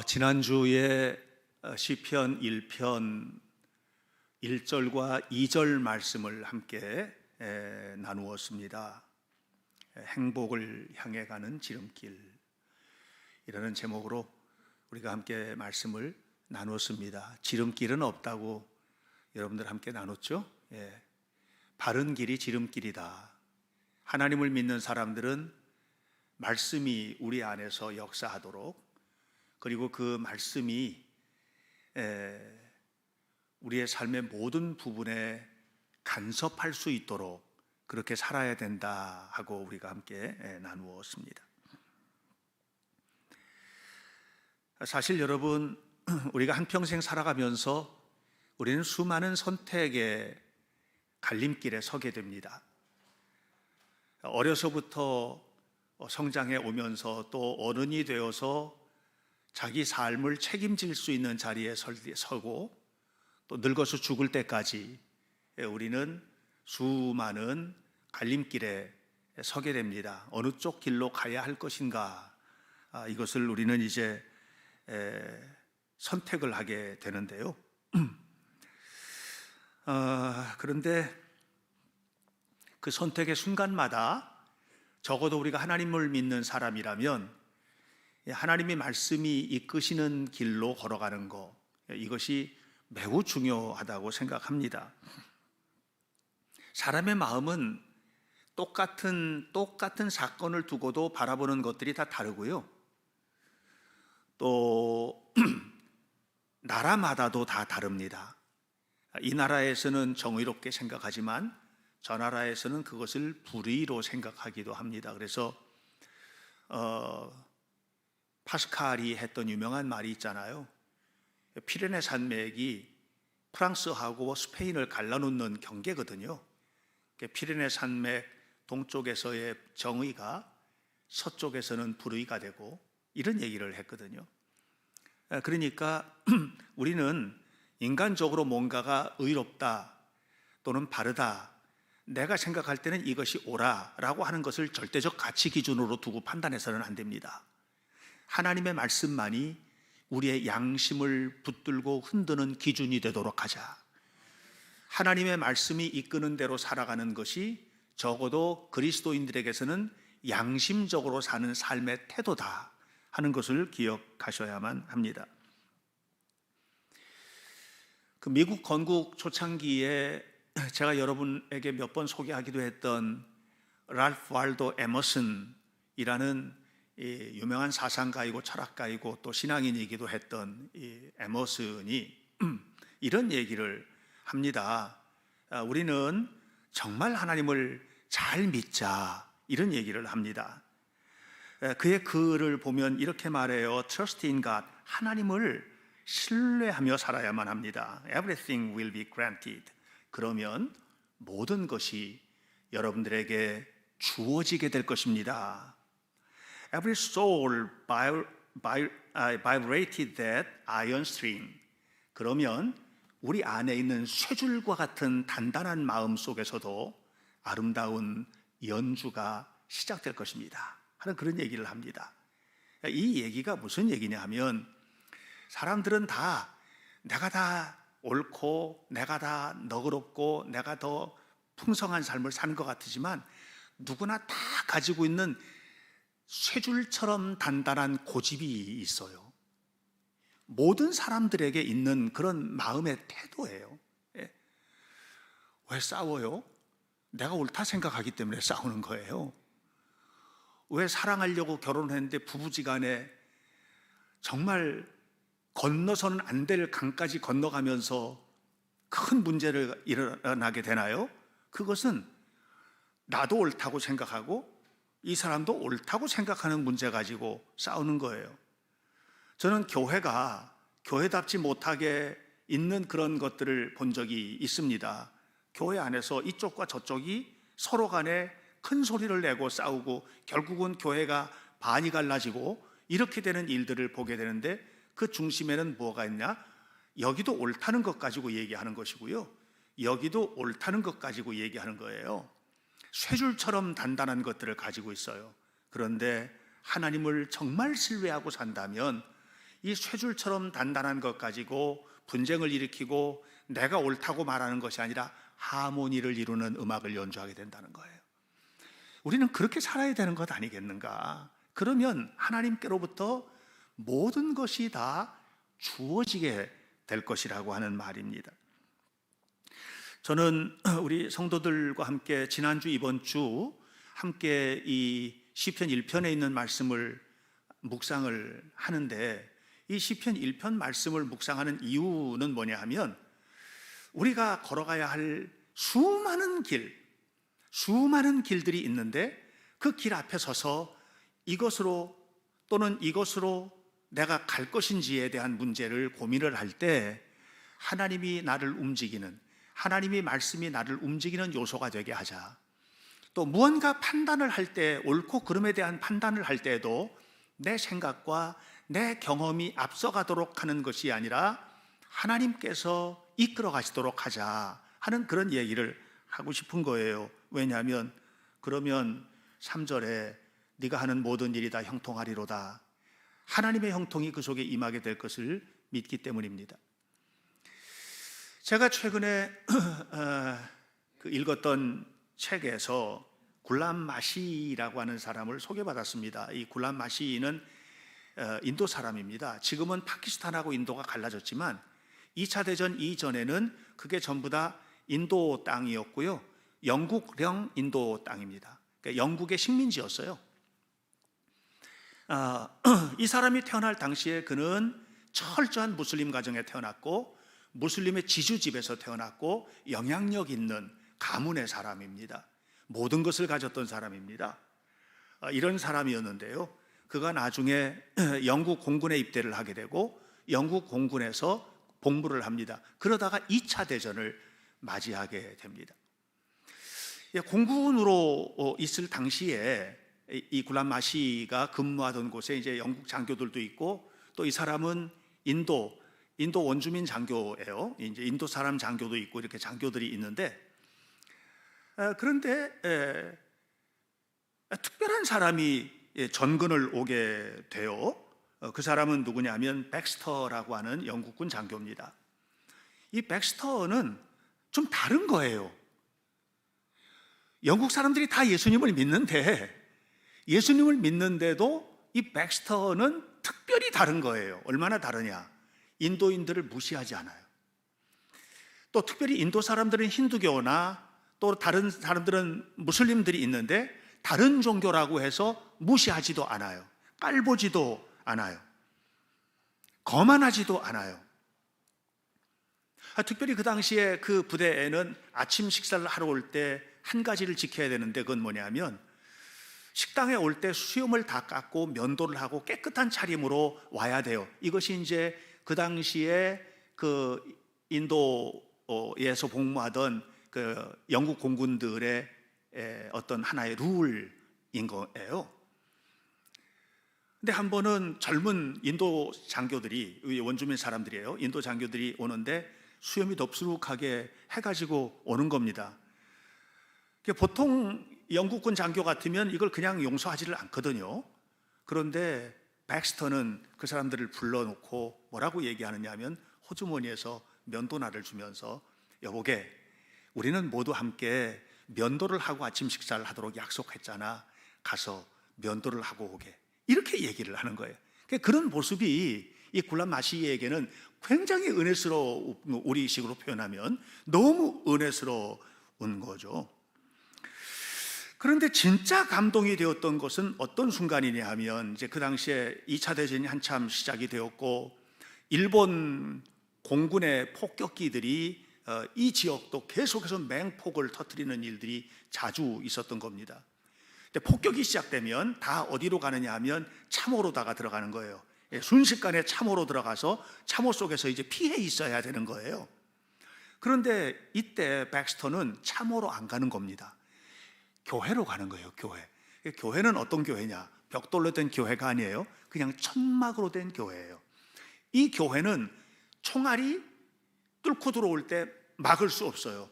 지난주에 시편 1편 1절과 2절 말씀을 함께 나누었습니다. 행복을 향해 가는 지름길, 이라는 제목으로 우리가 함께 말씀을 나누었습니다. 지름길은 없다고 여러분들 함께 나눴죠? 바른 길이 지름길이다. 하나님을 믿는 사람들은 말씀이 우리 안에서 역사하도록, 그리고 그 말씀이 우리의 삶의 모든 부분에 간섭할 수 있도록 그렇게 살아야 된다 하고 우리가 함께 나누었습니다. 사실 여러분, 우리가 한평생 살아가면서 우리는 수많은 선택의 갈림길에 서게 됩니다. 어려서부터 성장해 오면서 또 어른이 되어서 자기 삶을 책임질 수 있는 자리에 서고, 또 늙어서 죽을 때까지 우리는 수많은 갈림길에 서게 됩니다. 어느 쪽 길로 가야 할 것인가, 이것을 우리는 이제 선택을 하게 되는데요. 그런데 그 선택의 순간마다 적어도 우리가 하나님을 믿는 사람이라면 하나님의 말씀이 이끄시는 길로 걸어가는 것, 이것이 매우 중요하다고 생각합니다. 사람의 마음은 똑같은 사건을 두고도 바라보는 것들이 다 다르고요, 또 나라마다도 다 다릅니다. 이 나라에서는 정의롭게 생각하지만 저 나라에서는 그것을 불의로 생각하기도 합니다. 그래서 파스칼이 했던 유명한 말이 있잖아요. 피레네 산맥이 프랑스하고 스페인을 갈라놓는 경계거든요. 피레네 산맥 동쪽에서의 정의가 서쪽에서는 불의가 되고, 이런 얘기를 했거든요. 그러니까 우리는 인간적으로 뭔가가 의롭다 또는 바르다, 내가 생각할 때는 이것이 옳아라고 하는 것을 절대적 가치 기준으로 두고 판단해서는 안 됩니다. 하나님의 말씀만이 우리의 양심을 붙들고 흔드는 기준이 되도록 하자. 하나님의 말씀이 이끄는 대로 살아가는 것이 적어도 그리스도인들에게서는 양심적으로 사는 삶의 태도다 하는 것을 기억하셔야만 합니다. 그 미국 건국 초창기에 제가 여러분에게 몇 번 소개하기도 했던 랄프 waldo 에머슨이라는 유명한 사상가이고 철학가이고 또 신앙인이기도 했던 이 에머슨이 이런 얘기를 합니다. 우리는 정말 하나님을 잘 믿자, 이런 얘기를 합니다. 그의 글을 보면 이렇게 말해요. Trust in God, 하나님을 신뢰하며 살아야만 합니다. Everything will be granted. 그러면 모든 것이 여러분들에게 주어지게 될 것입니다. Every soul vibrated that iron string. 그러면 우리 안에 있는 쇠줄과 같은 단단한 마음 속에서도 아름다운 연주가 시작될 것입니다 하는 그런 얘기를 합니다. 이 얘기가 무슨 얘기냐 하면, 사람들은 다 내가 다 옳고 내가 다 너그럽고 내가 더 풍성한 삶을 사는 것 같지만 누구나 다 가지고 있는 쇠줄처럼 단단한 고집이 있어요. 모든 사람들에게 있는 그런 마음의 태도예요. 왜 싸워요? 내가 옳다 생각하기 때문에 싸우는 거예요. 왜 사랑하려고 결혼했는데 부부지간에 정말 건너서는 안 될 강까지 건너가면서 큰 문제를 일어나게 되나요? 그것은 나도 옳다고 생각하고 이 사람도 옳다고 생각하는 문제 가지고 싸우는 거예요. 저는 교회가 교회답지 못하게 있는 그런 것들을 본 적이 있습니다. 교회 안에서 이쪽과 저쪽이 서로 간에 큰 소리를 내고 싸우고 결국은 교회가 반이 갈라지고 이렇게 되는 일들을 보게 되는데, 그 중심에는 뭐가 있냐? 여기도 옳다는 것 가지고 얘기하는 것이고요, 여기도 옳다는 것 가지고 얘기하는 거예요. 쇠줄처럼 단단한 것들을 가지고 있어요. 그런데 하나님을 정말 신뢰하고 산다면 이 쇠줄처럼 단단한 것 가지고 분쟁을 일으키고 내가 옳다고 말하는 것이 아니라 하모니를 이루는 음악을 연주하게 된다는 거예요. 우리는 그렇게 살아야 되는 것 아니겠는가? 그러면 하나님께로부터 모든 것이 다 주어지게 될 것이라고 하는 말입니다. 저는 우리 성도들과 함께 지난주 이번 주 함께 이 시편 1편에 있는 말씀을 묵상을 하는데, 이 시편 1편 말씀을 묵상하는 이유는 뭐냐 하면, 우리가 걸어가야 할 수많은 길들이 있는데 그 길 앞에 서서 이것으로 또는 이것으로 내가 갈 것인지에 대한 문제를 고민을 할 때 하나님이 나를 움직이는, 하나님의 말씀이 나를 움직이는 요소가 되게 하자. 또 무언가 판단을 할 때, 옳고 그름에 대한 판단을 할 때에도 내 생각과 내 경험이 앞서가도록 하는 것이 아니라 하나님께서 이끌어 가시도록 하자 하는 그런 얘기를 하고 싶은 거예요. 왜냐하면 그러면 3절에 네가 하는 모든 일이 다 형통하리로다, 하나님의 형통이 그 속에 임하게 될 것을 믿기 때문입니다. 제가 최근에 읽었던 책에서 굴람 마시라고 하는 사람을 소개받았습니다. 이 굴람 마시는 인도 사람입니다. 지금은 파키스탄하고 인도가 갈라졌지만 2차 대전 이전에는 그게 전부 다 인도 땅이었고요, 영국령 인도 땅입니다. 그러니까 영국의 식민지였어요. 이 사람이 태어날 당시에 그는 철저한 무슬림 가정에 태어났고 무슬림의 지주집에서 태어났고 영향력 있는 가문의 사람입니다. 모든 것을 가졌던 사람입니다. 이런 사람이었는데요, 그가 나중에 영국 공군에 입대를 하게 되고 영국 공군에서 복무를 합니다. 그러다가 2차 대전을 맞이하게 됩니다. 공군으로 있을 당시에 이 굴람 마시가 근무하던 곳에 이제 영국 장교들도 있고, 또 이 사람은 인도 원주민 장교예요. 이제 인도 사람 장교도 있고 이렇게 장교들이 있는데, 그런데 특별한 사람이 전근을 오게 돼요. 그 사람은 누구냐면 백스터라고 하는 영국군 장교입니다. 이 백스터는 좀 다른 거예요. 영국 사람들이 다 예수님을 믿는데도 이 백스터는 특별히 다른 거예요. 얼마나 다르냐? 인도인들을 무시하지 않아요. 또 특별히 인도 사람들은 힌두교나 또 다른 사람들은 무슬림들이 있는데 다른 종교라고 해서 무시하지도 않아요. 깔보지도 않아요. 거만하지도 않아요. 특별히 그 당시에 그 부대에는 아침 식사를 하러 올 때 한 가지를 지켜야 되는데, 그건 뭐냐면 식당에 올 때 수염을 다 깎고 면도를 하고 깨끗한 차림으로 와야 돼요. 이것이 이제 그 당시에 그 인도에서 복무하던 그 영국 공군들의 어떤 하나의 룰인 거예요. 근데 한 번은 젊은 인도 장교들이, 원주민 사람들이에요, 인도 장교들이 오는데 수염이 덥수룩하게 해가지고 오는 겁니다. 보통 영국군 장교 같으면 이걸 그냥 용서하지를 않거든요. 그런데 백스터는 그 사람들을 불러놓고 뭐라고 얘기하느냐 하면, 호주머니에서 면도날을 주면서 여보게, 우리는 모두 함께 면도를 하고 아침 식사를 하도록 약속했잖아. 가서 면도를 하고 오게. 이렇게 얘기를 하는 거예요. 그런 모습이 이 굴람 마시에게는 굉장히 우리식으로 표현하면 너무 은혜스러운 거죠. 그런데 진짜 감동이 되었던 것은 어떤 순간이냐 하면, 이제 그 당시에 2차 대전이 한참 시작이 되었고 일본 공군의 폭격기들이 이 지역도 계속해서 맹폭을 터뜨리는 일들이 자주 있었던 겁니다. 근데 폭격이 시작되면 다 어디로 가느냐 하면 참호로다가 들어가는 거예요. 순식간에 참호로 들어가서 참호 속에서 이제 피해 있어야 되는 거예요. 그런데 이때 백스터는 참호로 안 가는 겁니다. 교회로 가는 거예요. 교회는 어떤 교회냐? 벽돌로 된 교회가 아니에요. 그냥 천막으로 된 교회예요. 이 교회는 총알이 뚫고 들어올 때 막을 수 없어요.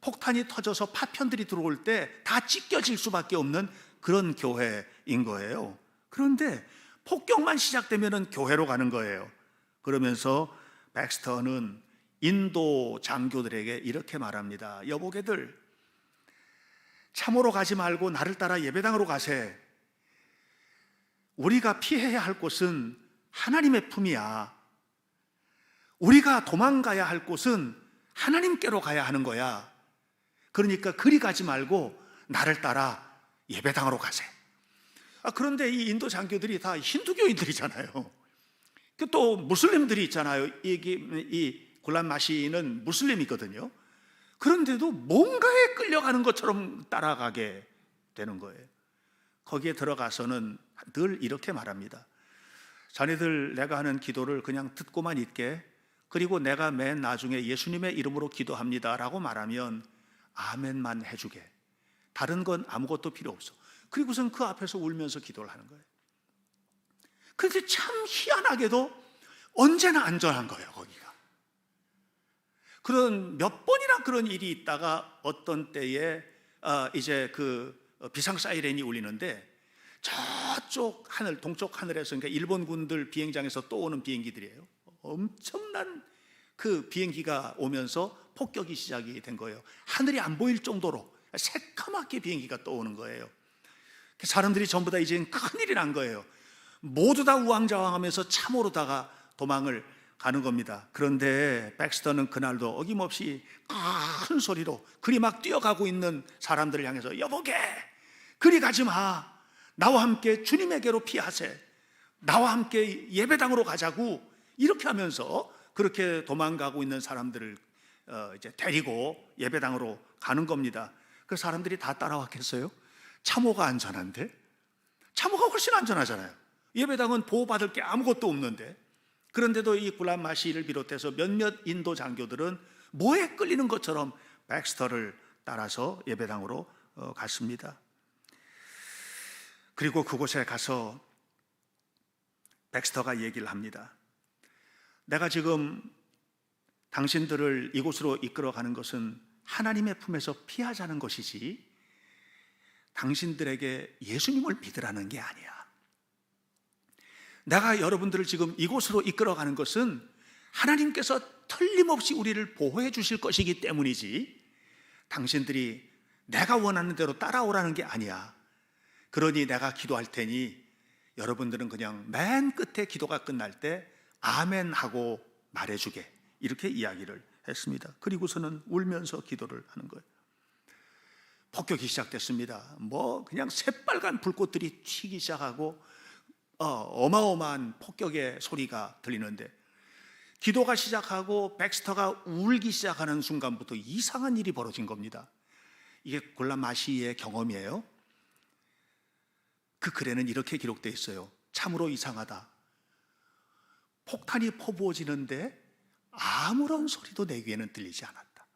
폭탄이 터져서 파편들이 들어올 때 다 찢겨질 수밖에 없는 그런 교회인 거예요. 그런데 폭격만 시작되면은 교회로 가는 거예요. 그러면서 백스터는 인도 장교들에게 이렇게 말합니다. 여보게들, 참으로 가지 말고 나를 따라 예배당으로 가세. 우리가 피해야 할 곳은 하나님의 품이야. 우리가 도망가야 할 곳은 하나님께로 가야 하는 거야. 그러니까 그리 가지 말고 나를 따라 예배당으로 가세. 그런데 이 인도 장교들이 다 힌두교인들이잖아요. 또 무슬림들이 있잖아요. 이 굴란 마시는 무슬림이거든요. 그런데도 뭔가에 끌려가는 것처럼 따라가게 되는 거예요. 거기에 들어가서는 늘 이렇게 말합니다. 자네들 내가 하는 기도를 그냥 듣고만 있게, 그리고 내가 맨 나중에 예수님의 이름으로 기도합니다 라고 말하면 아멘만 해주게. 다른 건 아무것도 필요 없어. 그리고선 그 앞에서 울면서 기도를 하는 거예요. 그런데 참 희한하게도 언제나 안전한 거예요, 거기가. 그런 몇 번이나 그런 일이 있다가 어떤 때에 이제 그 비상 사이렌이 울리는데 저쪽 하늘, 동쪽 하늘에서, 그러니까 일본 군들 비행장에서 또 오는 비행기들이에요. 엄청난 그 비행기가 오면서 폭격이 시작이 된 거예요. 하늘이 안 보일 정도로 새까맣게 비행기가 또 오는 거예요. 사람들이 전부 다 이제 큰일이 난 거예요. 모두 다 우왕좌왕하면서 참으로다가 도망을 가는 겁니다. 그런데 백스터는 그날도 어김없이 큰 소리로 그리 막 뛰어가고 있는 사람들을 향해서 여보게, 그리 가지 마. 나와 함께 주님에게로 피하세. 나와 함께 예배당으로 가자고. 이렇게 하면서 그렇게 도망가고 있는 사람들을 이제 데리고 예배당으로 가는 겁니다. 그 사람들이 다 따라왔겠어요? 참호가 안전한데? 참호가 훨씬 안전하잖아요. 예배당은 보호받을 게 아무것도 없는데. 그런데도 이 굴란 마시를 비롯해서 몇몇 인도 장교들은 뭐에 끌리는 것처럼 백스터를 따라서 예배당으로 갔습니다. 그리고 그곳에 가서 백스터가 얘기를 합니다. 내가 지금 당신들을 이곳으로 이끌어가는 것은 하나님의 품에서 피하자는 것이지 당신들에게 예수님을 믿으라는 게 아니야. 내가 여러분들을 지금 이곳으로 이끌어가는 것은 하나님께서 틀림없이 우리를 보호해 주실 것이기 때문이지 당신들이 내가 원하는 대로 따라오라는 게 아니야. 그러니 내가 기도할 테니 여러분들은 그냥 맨 끝에 기도가 끝날 때 아멘 하고 말해주게. 이렇게 이야기를 했습니다. 그리고서는 울면서 기도를 하는 거예요. 폭격이 시작됐습니다. 그냥 새빨간 불꽃들이 튀기 시작하고 어마어마한 폭격의 소리가 들리는데 기도가 시작하고 백스터가 울기 시작하는 순간부터 이상한 일이 벌어진 겁니다. 이게 굴란 마시의 경험이에요. 그 글에는 이렇게 기록되어 있어요. 참으로 이상하다. 폭탄이 퍼부어지는데 아무런 소리도 내 귀에는 들리지 않았다.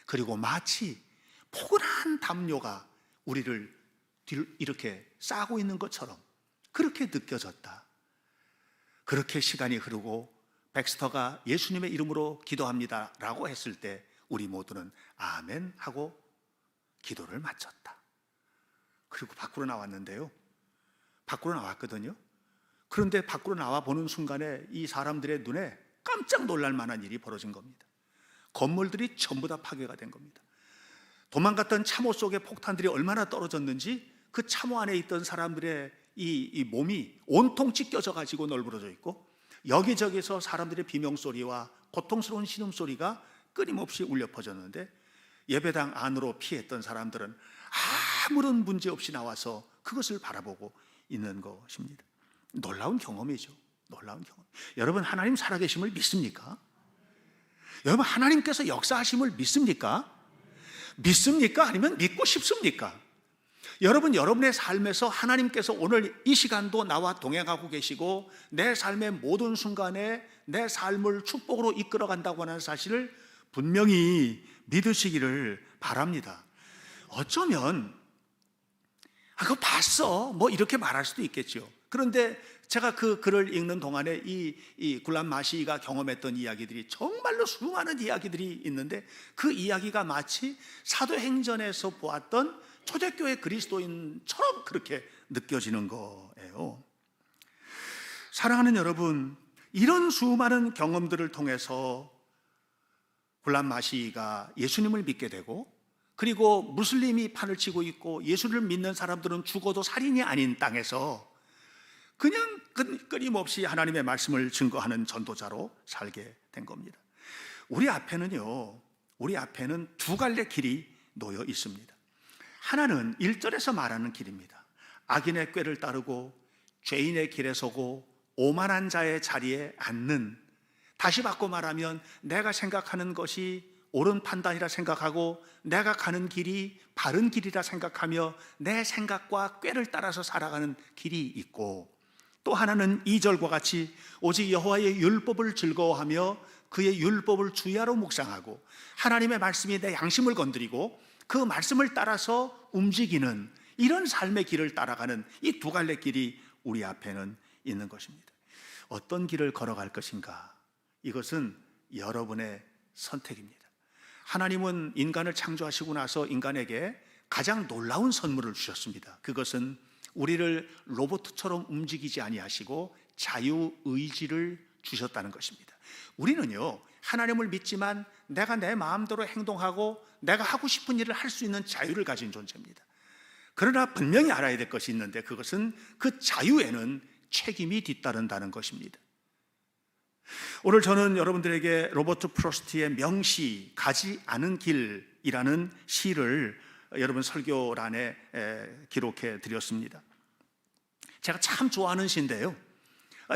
그리고 마치 포근한 담요가 우리를 이렇게 싸고 있는 것처럼 그렇게 느껴졌다. 그렇게 시간이 흐르고 백스터가 예수님의 이름으로 기도합니다 라고 했을 때 우리 모두는 아멘 하고 기도를 마쳤다. 그리고 밖으로 나왔는데요. 밖으로 나왔거든요. 그런데 밖으로 나와 보는 순간에 이 사람들의 눈에 깜짝 놀랄 만한 일이 벌어진 겁니다. 건물들이 전부 다 파괴가 된 겁니다. 도망갔던 참호 속에 폭탄들이 얼마나 떨어졌는지 그 참호 안에 있던 사람들의 이 몸이 온통 찢겨져 가지고 널브러져 있고 여기저기서 사람들의 비명소리와 고통스러운 신음소리가 끊임없이 울려 퍼졌는데 예배당 안으로 피했던 사람들은 아무런 문제 없이 나와서 그것을 바라보고 있는 것입니다. 놀라운 경험이죠. 놀라운 경험. 여러분, 하나님 살아계심을 믿습니까? 여러분, 하나님께서 역사하심을 믿습니까? 믿습니까? 아니면 믿고 싶습니까? 여러분, 여러분의 삶에서 하나님께서 오늘 이 시간도 나와 동행하고 계시고 내 삶의 모든 순간에 내 삶을 축복으로 이끌어간다고 하는 사실을 분명히 믿으시기를 바랍니다. 어쩌면 그거 봤어 이렇게 말할 수도 있겠죠. 그런데 제가 그 글을 읽는 동안에 이 굴란 마시가 경험했던 이야기들이 정말로 수많은 이야기들이 있는데 그 이야기가 마치 사도행전에서 보았던 초대교회 그리스도인처럼 그렇게 느껴지는 거예요. 사랑하는 여러분, 이런 수많은 경험들을 통해서 굴람 마시가 예수님을 믿게 되고, 그리고 무슬림이 판을 치고 있고 예수를 믿는 사람들은 죽어도 살인이 아닌 땅에서 그냥 끊임없이 하나님의 말씀을 증거하는 전도자로 살게 된 겁니다. 우리 앞에는 두 갈래 길이 놓여 있습니다. 하나는 1절에서 말하는 길입니다. 악인의 꾀를 따르고 죄인의 길에 서고 오만한 자의 자리에 앉는, 다시 바꿔 말하면 내가 생각하는 것이 옳은 판단이라 생각하고 내가 가는 길이 바른 길이라 생각하며 내 생각과 꾀를 따라서 살아가는 길이 있고, 또 하나는 2절과 같이 오직 여호와의 율법을 즐거워하며 그의 율법을 주야로 묵상하고 하나님의 말씀이 내 양심을 건드리고 그 말씀을 따라서 움직이는, 이런 삶의 길을 따라가는 이 두 갈래 길이 우리 앞에는 있는 것입니다. 어떤 길을 걸어갈 것인가? 이것은 여러분의 선택입니다. 하나님은 인간을 창조하시고 나서 인간에게 가장 놀라운 선물을 주셨습니다. 그것은 우리를 로봇처럼 움직이지 아니하시고 자유의지를 주셨다는 것입니다. 우리는요, 하나님을 믿지만 내가 내 마음대로 행동하고 내가 하고 싶은 일을 할 수 있는 자유를 가진 존재입니다. 그러나 분명히 알아야 될 것이 있는데, 그것은 그 자유에는 책임이 뒤따른다는 것입니다. 오늘 저는 여러분들에게 로버트 프로스트의 명시 가지 않은 길이라는 시를 여러분 설교란에 기록해 드렸습니다. 제가 참 좋아하는 시인데요,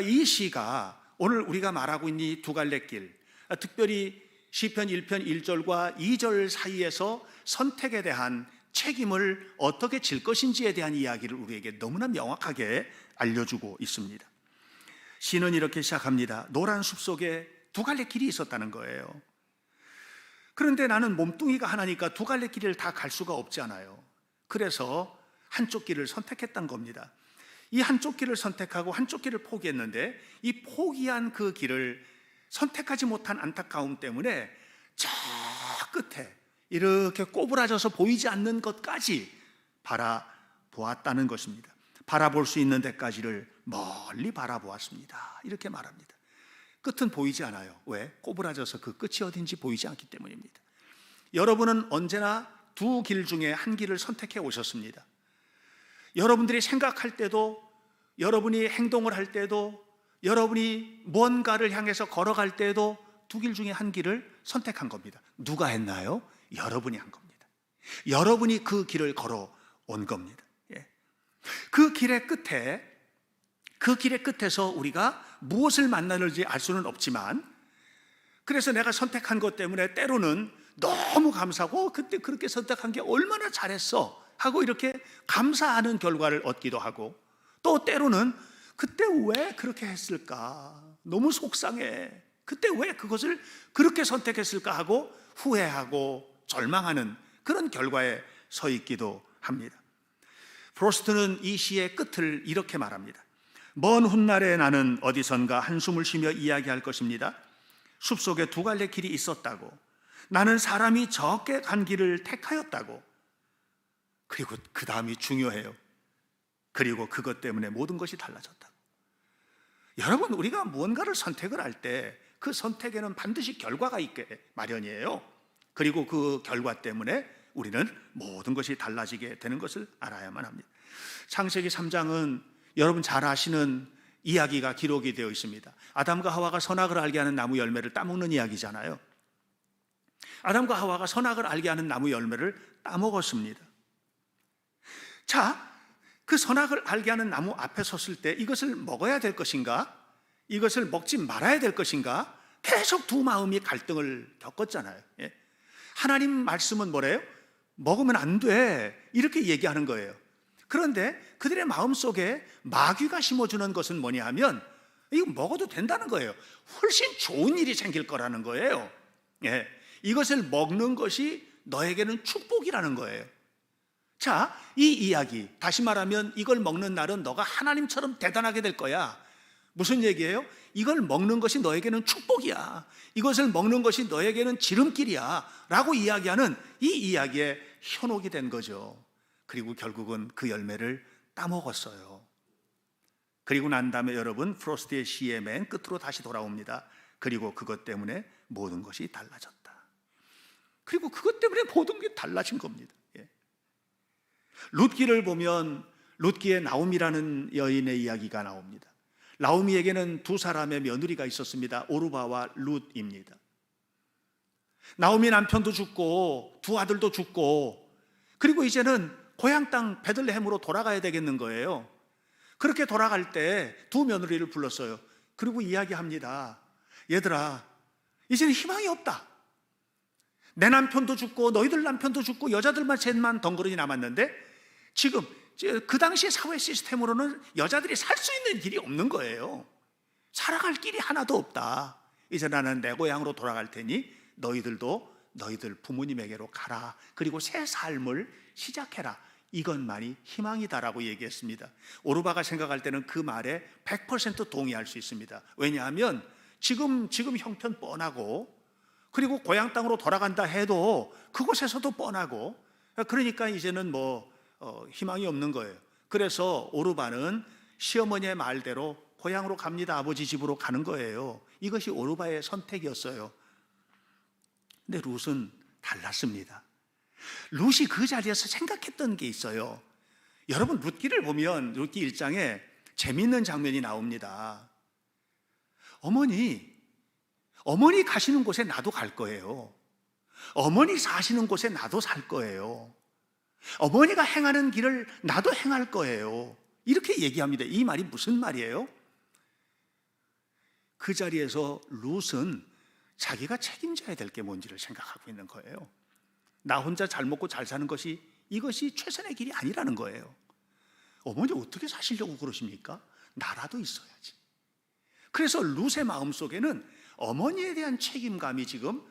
이 시가 오늘 우리가 말하고 있는 이 두 갈래 길, 특별히 시편 1편 1절과 2절 사이에서 선택에 대한 책임을 어떻게 질 것인지에 대한 이야기를 우리에게 너무나 명확하게 알려주고 있습니다. 시는 이렇게 시작합니다. 노란 숲 속에 두 갈래 길이 있었다는 거예요. 그런데 나는 몸뚱이가 하나니까 두 갈래 길을 다 갈 수가 없잖아요. 그래서 한쪽 길을 선택했던 겁니다. 이 한쪽 길을 선택하고 한쪽 길을 포기했는데, 이 포기한 그 길을 선택하지 못한 안타까움 때문에 저 끝에 이렇게 꼬부라져서 보이지 않는 것까지 바라보았다는 것입니다. 바라볼 수 있는 데까지를 멀리 바라보았습니다. 이렇게 말합니다. 끝은 보이지 않아요. 왜? 꼬부라져서 그 끝이 어딘지 보이지 않기 때문입니다. 여러분은 언제나 두 길 중에 한 길을 선택해 오셨습니다. 여러분들이 생각할 때도, 여러분이 행동을 할 때도, 여러분이 무언가를 향해서 걸어갈 때도 두 길 중에 한 길을 선택한 겁니다. 누가 했나요? 여러분이 한 겁니다. 여러분이 그 길을 걸어온 겁니다. 그 길의 끝에서 우리가 무엇을 만나는지 알 수는 없지만, 그래서 내가 선택한 것 때문에 때로는 너무 감사하고 그때 그렇게 선택한 게 얼마나 잘했어 하고 이렇게 감사하는 결과를 얻기도 하고, 또 때로는 그때 왜 그렇게 했을까, 너무 속상해, 그때 왜 그것을 그렇게 선택했을까 하고 후회하고 절망하는 그런 결과에 서 있기도 합니다. 프로스트는 이 시의 끝을 이렇게 말합니다. 먼 훗날에 나는 어디선가 한숨을 쉬며 이야기할 것입니다. 숲속에 두 갈래 길이 있었다고, 나는 사람이 적게 간 길을 택하였다고, 그리고 그 다음이 중요해요. 그리고 그것 때문에 모든 것이 달라졌다고. 여러분, 우리가 무언가를 선택을 할 때 그 선택에는 반드시 결과가 있게 마련이에요. 그리고 그 결과 때문에 우리는 모든 것이 달라지게 되는 것을 알아야만 합니다. 창세기 3장은 여러분 잘 아시는 이야기가 기록이 되어 있습니다. 아담과 하와가 선악을 알게 하는 나무 열매를 따먹는 이야기잖아요. 아담과 하와가 선악을 알게 하는 나무 열매를 따먹었습니다. 자, 그 선악을 알게 하는 나무 앞에 섰을 때 이것을 먹어야 될 것인가, 이것을 먹지 말아야 될 것인가, 계속 두 마음이 갈등을 겪었잖아요. 하나님 말씀은 뭐래요? 먹으면 안 돼, 이렇게 얘기하는 거예요. 그런데 그들의 마음속에 마귀가 심어주는 것은 뭐냐 하면, 이거 먹어도 된다는 거예요. 훨씬 좋은 일이 생길 거라는 거예요. 이것을 먹는 것이 너에게는 축복이라는 거예요. 자, 이 이야기, 다시 말하면 이걸 먹는 날은 너가 하나님처럼 대단하게 될 거야. 무슨 얘기예요? 이걸 먹는 것이 너에게는 축복이야, 이것을 먹는 것이 너에게는 지름길이야 라고 이야기하는 이 이야기에 현혹이 된 거죠. 그리고 결국은 그 열매를 따먹었어요. 그리고 난 다음에 여러분 프로스트의 시의 맨 끝으로 다시 돌아옵니다. 그리고 그것 때문에 모든 것이 달라졌다. 그리고 그것 때문에 모든 게 달라진 겁니다. 룻기를 보면 룻기에 나오미라는 여인의 이야기가 나옵니다. 나오미에게는 두 사람의 며느리가 있었습니다. 오르바와 룻입니다. 나오미 남편도 죽고 두 아들도 죽고, 그리고 이제는 고향 땅 베들레헴으로 돌아가야 되겠는 거예요. 그렇게 돌아갈 때 두 며느리를 불렀어요. 그리고 이야기합니다. 얘들아, 이제는 희망이 없다. 내 남편도 죽고 너희들 남편도 죽고 여자들만 셋만 덩그러니 남았는데, 지금 그 당시 사회 시스템으로는 여자들이 살 수 있는 길이 없는 거예요. 살아갈 길이 하나도 없다. 이제 나는 내 고향으로 돌아갈 테니 너희들도 너희들 부모님에게로 가라. 그리고 새 삶을 시작해라. 이것만이 희망이다라고 얘기했습니다. 오르바가 생각할 때는 그 말에 100% 동의할 수 있습니다. 왜냐하면 지금 형편 뻔하고, 그리고 고향 땅으로 돌아간다 해도 그곳에서도 뻔하고, 그러니까 이제는 희망이 없는 거예요. 그래서 오르바는 시어머니의 말대로 고향으로 갑니다. 아버지 집으로 가는 거예요. 이것이 오르바의 선택이었어요. 근데 룻은 달랐습니다. 룻이 그 자리에서 생각했던 게 있어요. 여러분, 룻기를 보면 룻기 1장에 재미있는 장면이 나옵니다. 어머니 가시는 곳에 나도 갈 거예요. 어머니 사시는 곳에 나도 살 거예요. 어머니가 행하는 길을 나도 행할 거예요. 이렇게 얘기합니다. 이 말이 무슨 말이에요? 그 자리에서 룻은 자기가 책임져야 될 게 뭔지를 생각하고 있는 거예요. 나 혼자 잘 먹고 잘 사는 이것이 최선의 길이 아니라는 거예요. 어머니 어떻게 사시려고 그러십니까? 나라도 있어야지. 그래서 룻의 마음속에는 어머니에 대한 책임감이 지금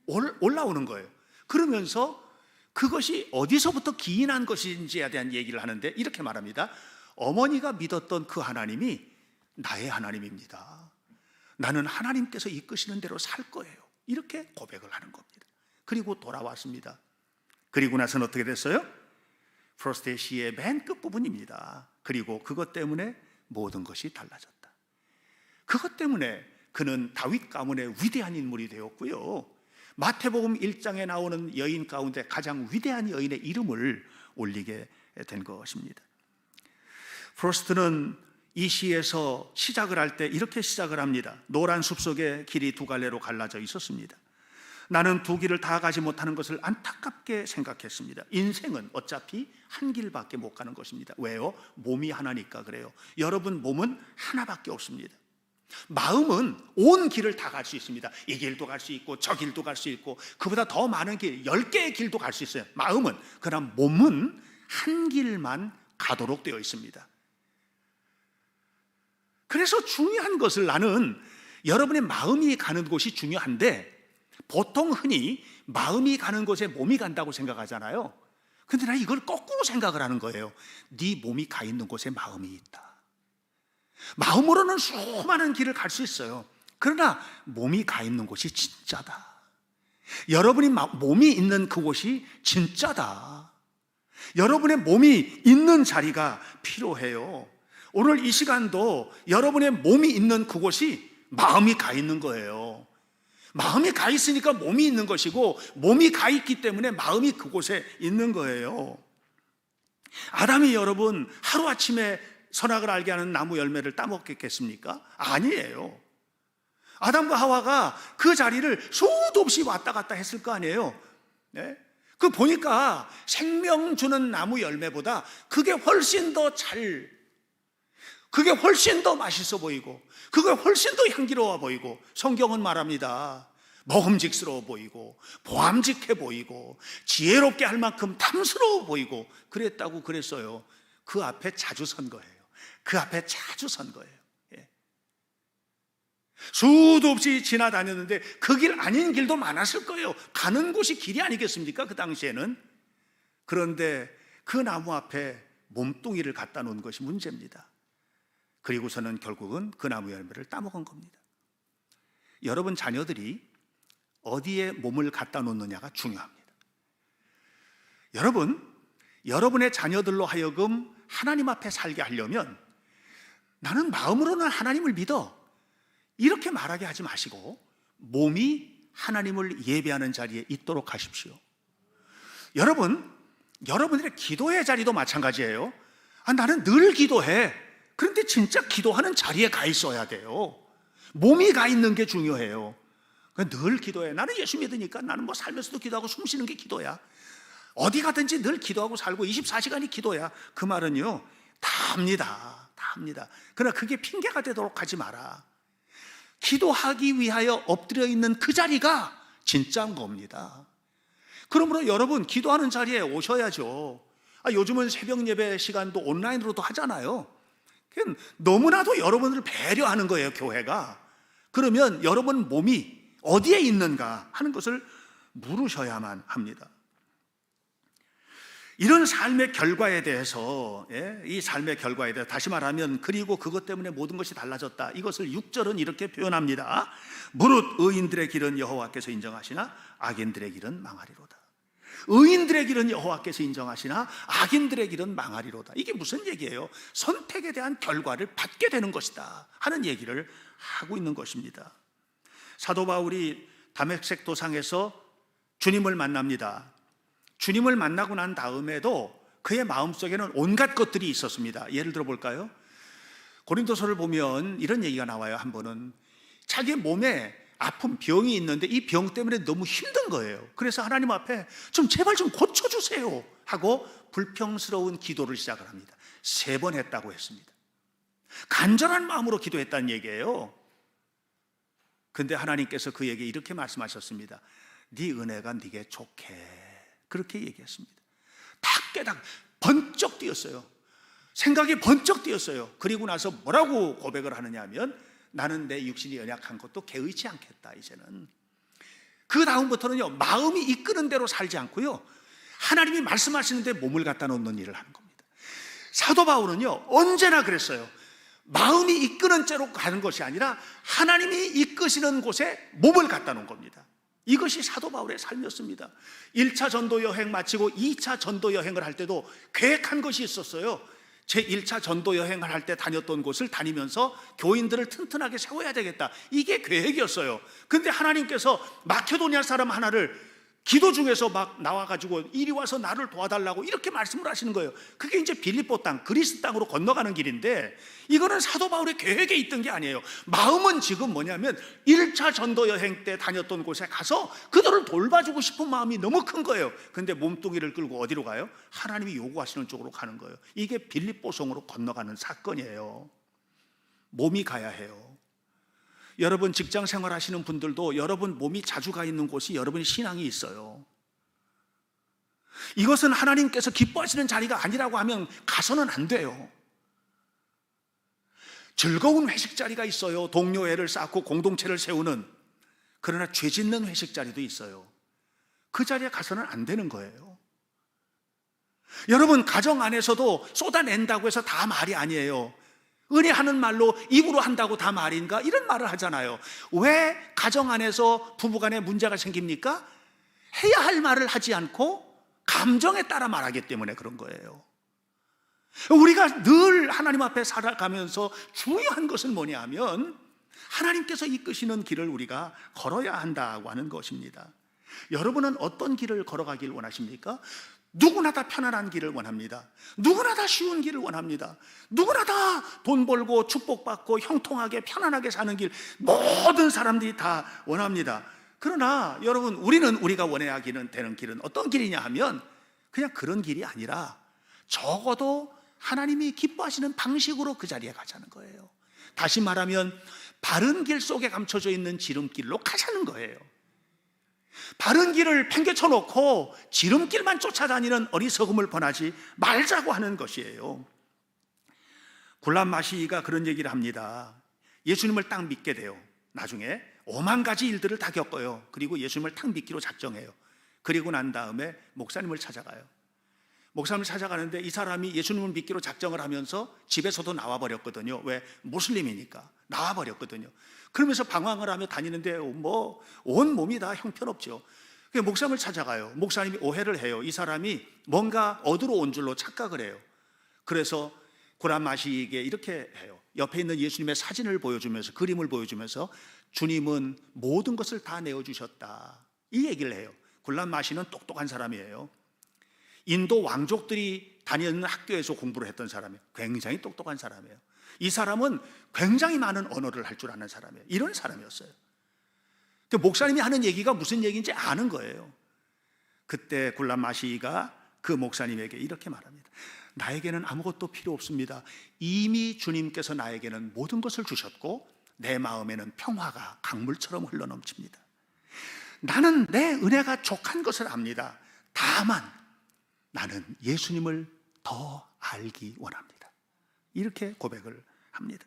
올라오는 거예요. 그러면서 그것이 어디서부터 기인한 것인지에 대한 얘기를 하는데 이렇게 말합니다. 어머니가 믿었던 그 하나님이 나의 하나님입니다. 나는 하나님께서 이끄시는 대로 살 거예요. 이렇게 고백을 하는 겁니다. 그리고 돌아왔습니다. 그리고 나서는 어떻게 됐어요? 프로스트의 시의 맨 끝부분입니다. 그리고 그것 때문에 모든 것이 달라졌다. 그것 때문에 그는 다윗 가문의 위대한 인물이 되었고요, 마태복음 1장에 나오는 여인 가운데 가장 위대한 여인의 이름을 올리게 된 것입니다. 프로스트는 이 시에서 시작을 할 때 이렇게 시작을 합니다. 노란 숲속에 길이 두 갈래로 갈라져 있었습니다. 나는 두 길을 다 가지 못하는 것을 안타깝게 생각했습니다. 인생은 어차피 한 길밖에 못 가는 것입니다. 왜요? 몸이 하나니까 그래요. 여러분, 몸은 하나밖에 없습니다. 마음은 온 길을 다 갈 수 있습니다. 이 길도 갈 수 있고 저 길도 갈 수 있고 그보다 더 많은 길, 10개의 길도 갈 수 있어요. 마음은. 그러나 몸은 한 길만 가도록 되어 있습니다. 그래서 중요한 것을, 나는 여러분의 마음이 가는 곳이 중요한데, 보통 흔히 마음이 가는 곳에 몸이 간다고 생각하잖아요. 근데 나 이걸 거꾸로 생각을 하는 거예요. 네 몸이 가 있는 곳에 마음이 있다. 마음으로는 수많은 길을 갈 수 있어요. 그러나 몸이 가 있는 곳이 진짜다. 여러분이 몸이 있는 그곳이 진짜다. 여러분의 몸이 있는 자리가 필요해요. 오늘 이 시간도 여러분의 몸이 있는 그곳이 마음이 가 있는 거예요. 마음이 가 있으니까 몸이 있는 것이고, 몸이 가 있기 때문에 마음이 그곳에 있는 거예요. 아담이 여러분 하루아침에 선악을 알게 하는 나무 열매를 따먹겠습니까? 아니에요. 아담과 하와가 그 자리를 수도 없이 왔다 갔다 했을 거 아니에요. 네? 그 보니까 생명 주는 나무 열매보다 그게 훨씬 더 맛있어 보이고, 그게 훨씬 더 향기로워 보이고, 성경은 말합니다. 먹음직스러워 보이고, 보암직해 보이고, 지혜롭게 할 만큼 탐스러워 보이고, 그랬어요. 그 앞에 자주 선 거예요. 예. 수도 없이 지나다녔는데 그 길 아닌 길도 많았을 거예요. 가는 곳이 길이 아니겠습니까? 그 당시에는. 그런데 그 나무 앞에 몸뚱이를 갖다 놓은 것이 문제입니다. 그리고서는 결국은 그 나무 열매를 따먹은 겁니다. 여러분 자녀들이 어디에 몸을 갖다 놓느냐가 중요합니다. 여러분의 자녀들로 하여금 하나님 앞에 살게 하려면 나는 마음으로는 하나님을 믿어, 이렇게 말하게 하지 마시고 몸이 하나님을 예배하는 자리에 있도록 하십시오. 여러분들의 기도의 자리도 마찬가지예요. 나는 늘 기도해. 그런데 진짜 기도하는 자리에 가 있어야 돼요. 몸이 가 있는 게 중요해요. 늘 기도해. 나는 예수 믿으니까 나는 뭐 살면서도 기도하고 숨 쉬는 게 기도야. 어디 가든지 늘 기도하고 살고 24시간이 기도야. 그 말은요, 다 합니다. 그러나 그게 핑계가 되도록 하지 마라. 기도하기 위하여 엎드려 있는 그 자리가 진짜인 겁니다. 그러므로 여러분, 기도하는 자리에 오셔야죠. 요즘은 새벽 예배 시간도 온라인으로도 하잖아요. 너무나도 여러분을 배려하는 거예요, 교회가. 그러면 여러분 몸이 어디에 있는가 하는 것을 물으셔야만 합니다. 이런 삶의 결과에 대해서, 이 삶의 결과에 대해서 다시 말하면, 그리고 그것 때문에 모든 것이 달라졌다, 이것을 6절은 이렇게 표현합니다. 무릇 의인들의 길은 여호와께서 인정하시나 악인들의 길은 망하리로다. 의인들의 길은 여호와께서 인정하시나 악인들의 길은 망하리로다. 이게 무슨 얘기예요? 선택에 대한 결과를 받게 되는 것이다 하는 얘기를 하고 있는 것입니다. 사도 바울이 다메섹 도상에서 주님을 만납니다. 주님을 만나고 난 다음에도 그의 마음속에는 온갖 것들이 있었습니다. 예를 들어 볼까요? 고린도서를 보면 이런 얘기가 나와요. 한 번은 자기 몸에 아픈 병이 있는데 이 병 때문에 너무 힘든 거예요. 그래서 하나님 앞에 좀 제발 좀 고쳐주세요 하고 불평스러운 기도를 시작을 합니다. 3번 했다고 했습니다. 간절한 마음으로 기도했다는 얘기예요. 근데 하나님께서 그에게 이렇게 말씀하셨습니다. 네 은혜가 네게 좋게, 그렇게 얘기했습니다. 딱 번쩍 뛰었어요. 생각이 번쩍 뛰었어요. 그리고 나서 뭐라고 고백을 하느냐 하면, 나는 내 육신이 연약한 것도 개의치 않겠다. 이제는 그 다음부터는요, 마음이 이끄는 대로 살지 않고요, 하나님이 말씀하시는데 몸을 갖다 놓는 일을 하는 겁니다. 사도 바울은요, 언제나 그랬어요. 마음이 이끄는 대로 가는 것이 아니라 하나님이 이끄시는 곳에 몸을 갖다 놓은 겁니다. 이것이 사도 바울의 삶이었습니다. 1차 전도 여행 마치고 2차 전도 여행을 할 때도 계획한 것이 있었어요. 제 1차 전도 여행을 할 때 다녔던 곳을 다니면서 교인들을 튼튼하게 세워야 되겠다, 이게 계획이었어요. 근데 하나님께서 마케도니아 사람 하나를 기도 중에서 막 나와가지고 이리 와서 나를 도와달라고 이렇게 말씀을 하시는 거예요. 그게 이제 빌립보 땅, 그리스 땅으로 건너가는 길인데, 이거는 사도 바울의 계획에 있던 게 아니에요. 마음은 지금 뭐냐면 1차 전도 여행 때 다녔던 곳에 가서 그들을 돌봐주고 싶은 마음이 너무 큰 거예요. 근데 몸뚱이를 끌고 어디로 가요? 하나님이 요구하시는 쪽으로 가는 거예요. 이게 빌립보 성으로 건너가는 사건이에요. 몸이 가야 해요. 여러분 직장 생활 하시는 분들도 여러분 몸이 자주 가 있는 곳이 여러분의 신앙이 있어요. 이것은 하나님께서 기뻐하시는 자리가 아니라고 하면 가서는 안 돼요. 즐거운 회식 자리가 있어요. 동료회를 쌓고 공동체를 세우는. 그러나 죄 짓는 회식 자리도 있어요. 그 자리에 가서는 안 되는 거예요. 여러분 가정 안에서도 쏟아낸다고 해서 다 말이 아니에요. 은혜하는 말로 입으로 한다고 다 말인가? 이런 말을 하잖아요. 왜 가정 안에서 부부간에 문제가 생깁니까? 해야 할 말을 하지 않고 감정에 따라 말하기 때문에 그런 거예요. 우리가 늘 하나님 앞에 살아가면서 중요한 것은 뭐냐 하면, 하나님께서 이끄시는 길을 우리가 걸어야 한다고 하는 것입니다. 여러분은 어떤 길을 걸어가길 원하십니까? 누구나 다 편안한 길을 원합니다. 누구나 다 쉬운 길을 원합니다. 누구나 다 돈 벌고 축복받고 형통하게 편안하게 사는 길, 모든 사람들이 다 원합니다. 그러나 여러분, 우리가 원해야 되는 길은 어떤 길이냐 하면, 그냥 그런 길이 아니라 적어도 하나님이 기뻐하시는 방식으로 그 자리에 가자는 거예요. 다시 말하면 바른 길 속에 감춰져 있는 지름길로 가자는 거예요. 바른 길을 팽개쳐 놓고 지름길만 쫓아다니는 어리석음을 범하지 말자고 하는 것이에요. 굴람 마시가 그런 얘기를 합니다. 예수님을 딱 믿게 돼요. 나중에 5만 가지 일들을 다 겪어요. 그리고 예수님을 딱 믿기로 작정해요. 그리고 난 다음에 목사님을 찾아가요. 목사님을 찾아가는데 이 사람이 예수님을 믿기로 작정을 하면서 집에서도 나와버렸거든요. 왜? 무슬림이니까 나와버렸거든요. 그러면서 방황을 하며 다니는데 온 몸이 다 형편없죠. 목사님을 찾아가요. 목사님이 오해를 해요. 이 사람이 뭔가 얻으러 온 줄로 착각을 해요. 그래서 고란 마시에게 이렇게 해요. 옆에 있는 예수님의 사진을 보여주면서, 그림을 보여주면서 주님은 모든 것을 다 내어주셨다, 이 얘기를 해요. 굴란 마시는 똑똑한 사람이에요. 인도 왕족들이 다니는 학교에서 공부를 했던 사람이에요. 굉장히 똑똑한 사람이에요. 이 사람은 굉장히 많은 언어를 할 줄 아는 사람이에요. 이런 사람이었어요. 목사님이 하는 얘기가 무슨 얘기인지 아는 거예요. 그때 굴란 마시가 그 목사님에게 이렇게 말합니다. 나에게는 아무것도 필요 없습니다. 이미 주님께서 나에게는 모든 것을 주셨고 내 마음에는 평화가 강물처럼 흘러넘칩니다. 나는 내 은혜가 족한 것을 압니다. 다만 나는 예수님을 더 알기 원합니다. 이렇게 고백을 합니다.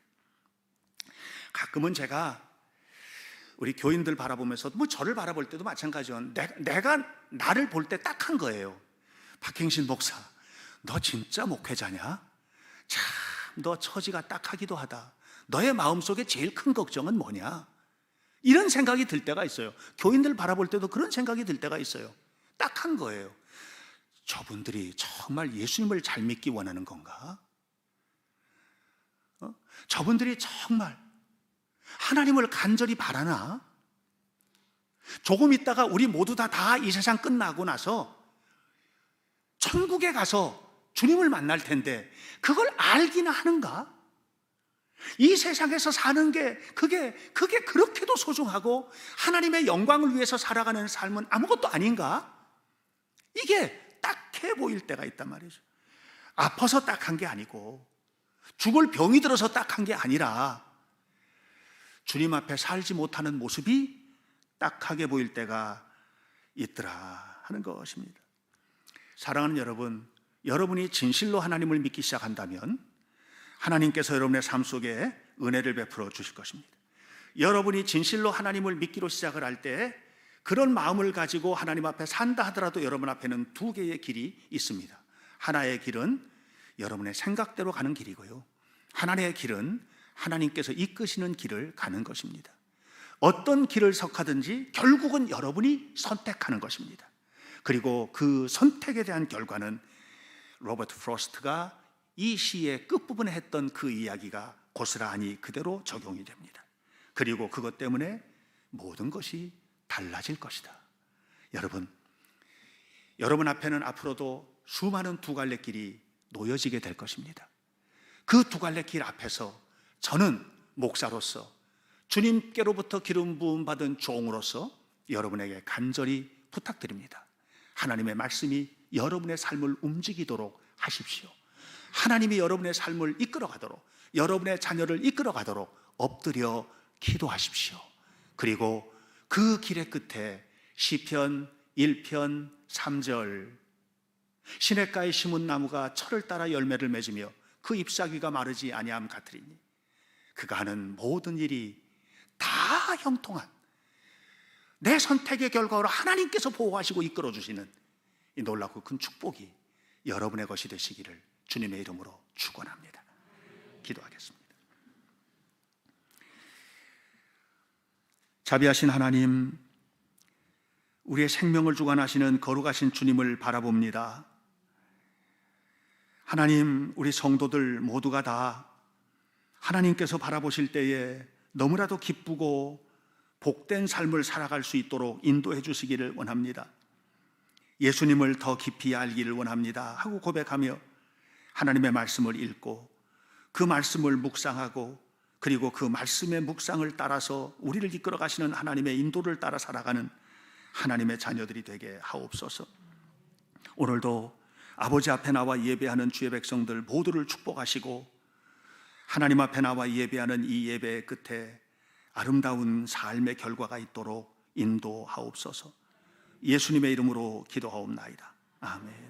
가끔은 제가 우리 교인들 바라보면서, 저를 바라볼 때도 마찬가지죠. 내가 나를 볼 때 딱한 거예요. 박행신 목사, 너 진짜 목회자냐? 참, 너 처지가 딱하기도 하다. 너의 마음속에 제일 큰 걱정은 뭐냐? 이런 생각이 들 때가 있어요. 교인들 바라볼 때도 그런 생각이 들 때가 있어요. 딱한 거예요. 저분들이 정말 예수님을 잘 믿기 원하는 건가? 저분들이 정말 하나님을 간절히 바라나? 조금 있다가 우리 모두 다 이 세상 끝나고 나서 천국에 가서 주님을 만날 텐데 그걸 알기나 하는가? 이 세상에서 사는 게 그게 그렇게도 소중하고 하나님의 영광을 위해서 살아가는 삶은 아무것도 아닌가? 이게 딱해 보일 때가 있단 말이죠. 아파서 딱한 게 아니고 죽을 병이 들어서 딱한 게 아니라 주님 앞에 살지 못하는 모습이 딱하게 보일 때가 있더라 하는 것입니다. 사랑하는 여러분, 여러분이 진실로 하나님을 믿기 시작한다면 하나님께서 여러분의 삶 속에 은혜를 베풀어 주실 것입니다. 여러분이 진실로 하나님을 믿기로 시작을 할 때 그런 마음을 가지고 하나님 앞에 산다 하더라도 여러분 앞에는 두 개의 길이 있습니다. 하나의 길은 여러분의 생각대로 가는 길이고요, 하나의 길은 하나님께서 이끄시는 길을 가는 것입니다. 어떤 길을 선택하든지 결국은 여러분이 선택하는 것입니다. 그리고 그 선택에 대한 결과는 로버트 프로스트가 이 시의 끝부분에 했던 그 이야기가 고스란히 그대로 적용이 됩니다. 그리고 그것 때문에 모든 것이 달라질 것이다. 여러분 앞에는 앞으로도 수많은 두 갈래 길이 놓여지게 될 것입니다. 그 두 갈래 길 앞에서 저는 목사로서 주님께로부터 기름 부음 받은 종으로서 여러분에게 간절히 부탁드립니다. 하나님의 말씀이 여러분의 삶을 움직이도록 하십시오. 하나님이 여러분의 삶을 이끌어가도록, 여러분의 자녀를 이끌어가도록 엎드려 기도하십시오. 그리고 그 길의 끝에 시편 1편 3절, 시냇가에 심은 나무가 철을 따라 열매를 맺으며 그 잎사귀가 마르지 아니함 같으리니 그가 하는 모든 일이 다 형통한 내 선택의 결과로 하나님께서 보호하시고 이끌어주시는 이 놀랍고 큰 축복이 여러분의 것이 되시기를 주님의 이름으로 축원합니다. 기도하겠습니다. 자비하신 하나님, 우리의 생명을 주관하시는 거룩하신 주님을 바라봅니다. 하나님, 우리 성도들 모두가 다 하나님께서 바라보실 때에 너무나도 기쁘고 복된 삶을 살아갈 수 있도록 인도해 주시기를 원합니다. 예수님을 더 깊이 알기를 원합니다 하고 고백하며 하나님의 말씀을 읽고 그 말씀을 묵상하고 그리고 그 말씀의 묵상을 따라서 우리를 이끌어 가시는 하나님의 인도를 따라 살아가는 하나님의 자녀들이 되게 하옵소서. 오늘도 아버지 앞에 나와 예배하는 주의 백성들 모두를 축복하시고 하나님 앞에 나와 예배하는 이 예배의 끝에 아름다운 삶의 결과가 있도록 인도하옵소서. 예수님의 이름으로 기도하옵나이다. 아멘.